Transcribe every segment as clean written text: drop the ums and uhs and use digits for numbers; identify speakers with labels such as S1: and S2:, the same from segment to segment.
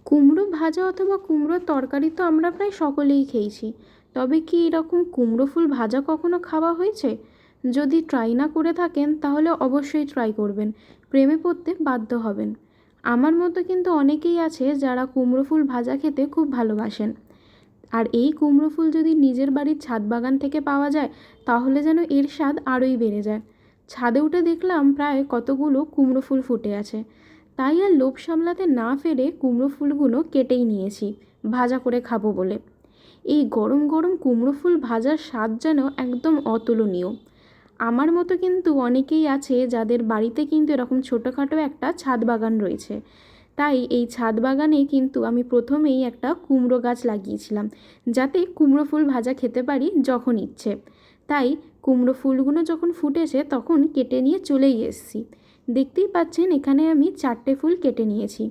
S1: কুমড়ো ভাজা অথবা কুমড়োর তরকারি তো আমরা প্রায় সকলেই খেয়েছি, তবে কি এরকম কুমড়ো ফুল ভাজা কখনো খাওয়া হয়েছে? যদি ট্রাই না করে থাকেন তাহলে অবশ্যই ট্রাই করবেন, প্রেমে পড়তে বাধ্য হবেন। আমার মতো কিন্তু অনেকেই আছে যারা কুমড়ো ফুল ভাজা খেতে খুব ভালোবাসেন। আর এই কুমড়ো ফুল যদি নিজের বাড়ির ছাদ বাগান থেকে পাওয়া যায় তাহলে যেন এর স্বাদ আরোই বেড়ে যায়। ছাদে উঠে দেখলাম প্রায় কতগুলো কুমড়ো ফুল ফুটে আছে, তাই আর লোভ সামলাতে না পেরে কুমড়ো ফুলগুলো কেটেই নিয়েছি ভাজা করে খাবো বলে। এই গরম গরম কুমড়ো ফুল ভাজার স্বাদ যেন একদম অতুলনীয়। আমার মতো কিন্তু অনেকেই আছে যাদের বাড়িতে কিন্তু এরকম ছোটোখাটো একটা ছাদ বাগান রয়েছে। তাই এই ছাদ বাগানে কিন্তু আমি প্রথমেই একটা কুমড়ো গাছ লাগিয়েছিলাম, যাতে কুমড়ো ফুল ভাজা খেতে পারি যখন ইচ্ছে। তাই কুমড়ো ফুলগুলো যখন ফুটেছে তখন কেটে নিয়ে চলেই এসেছি। দেখতেই পাচ্ছেন এখানে আমি 4টে ফুল কেটে নিয়েছি।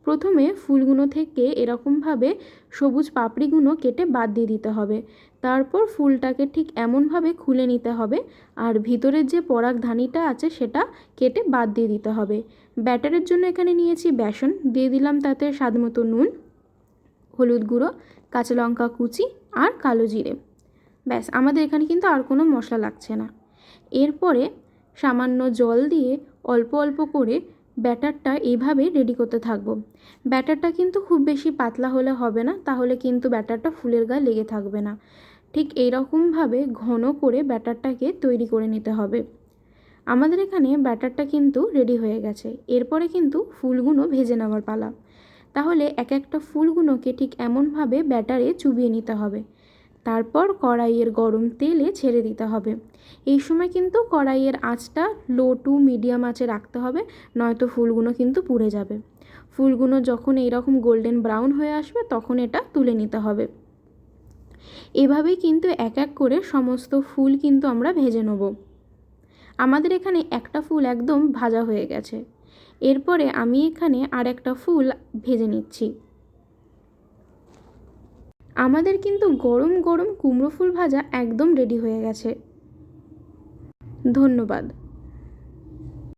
S1: প্রথমে ফুলগুলো থেকে এরকমভাবে সবুজ পাপড়িগুলো কেটে বাদ দিয়ে দিতে হবে। তারপর ফুলটাকে ঠিক এমনভাবে খুলে নিতে হবে, আর ভিতরের যে পরাগধানীটা আছে সেটা কেটে বাদ দিয়ে দিতে হবে। ব্যাটারের জন্য এখানে নিয়েছি বেসন, দিয়ে দিলাম তাতে স্বাদমতো নুন, হলুদ গুঁড়ো, কাঁচা লঙ্কা কুচি আর কালো জিরে। ব্যাস, আমাদের এখানে কিন্তু আর কোনো মশলা লাগছে না। এরপরে সামান্য জল দিয়ে অল্প অল্প করে ব্যাটারটা এইভাবে রেডি করতে থাকবো। ব্যাটারটা কিন্তু খুব বেশি পাতলা হলে হবে না, তাহলে কিন্তু ব্যাটারটা ফুলের গায়ে লেগে থাকবে না। ঠিক এইরকমভাবে ঘন করে ব্যাটারটাকে তৈরি করে নিতে হবে। আমাদের এখানে ব্যাটারটা কিন্তু রেডি হয়ে গেছে। এরপরে কিন্তু ফুলগুলো ভেজে নেওয়ার পালা। তাহলে এক একটা ফুলগুলোকে ঠিক এমনভাবে ব্যাটারে চুবিয়ে নিতে হবে। তারপর কড়াইয়ের গরম তেলে ছেড়ে দিতে হবে। এই সময় কিন্তু কড়াইয়ের আঁচটা লো টু মিডিয়াম আঁচে রাখতে হবে, নয়তো ফুলগুলো কিন্তু পুড়ে যাবে। ফুলগুলো যখন এইরকম গোল্ডেন ব্রাউন হয়ে আসবে তখন এটা তুলে নিতে হবে। এভাবেই কিন্তু এক এক করে সমস্ত ফুল কিন্তু আমরা ভেজে নেব। আমাদের এখানে একটা ফুল একদম ভাজা হয়ে গেছে। এরপরে আমি এখানে আর একটা ফুল ভেজে নিচ্ছি। আমাদের কিন্তু গরম গরম কুমড়ো ফুল ভাজা একদম রেডি হয়ে গেছে। ধন্যবাদ।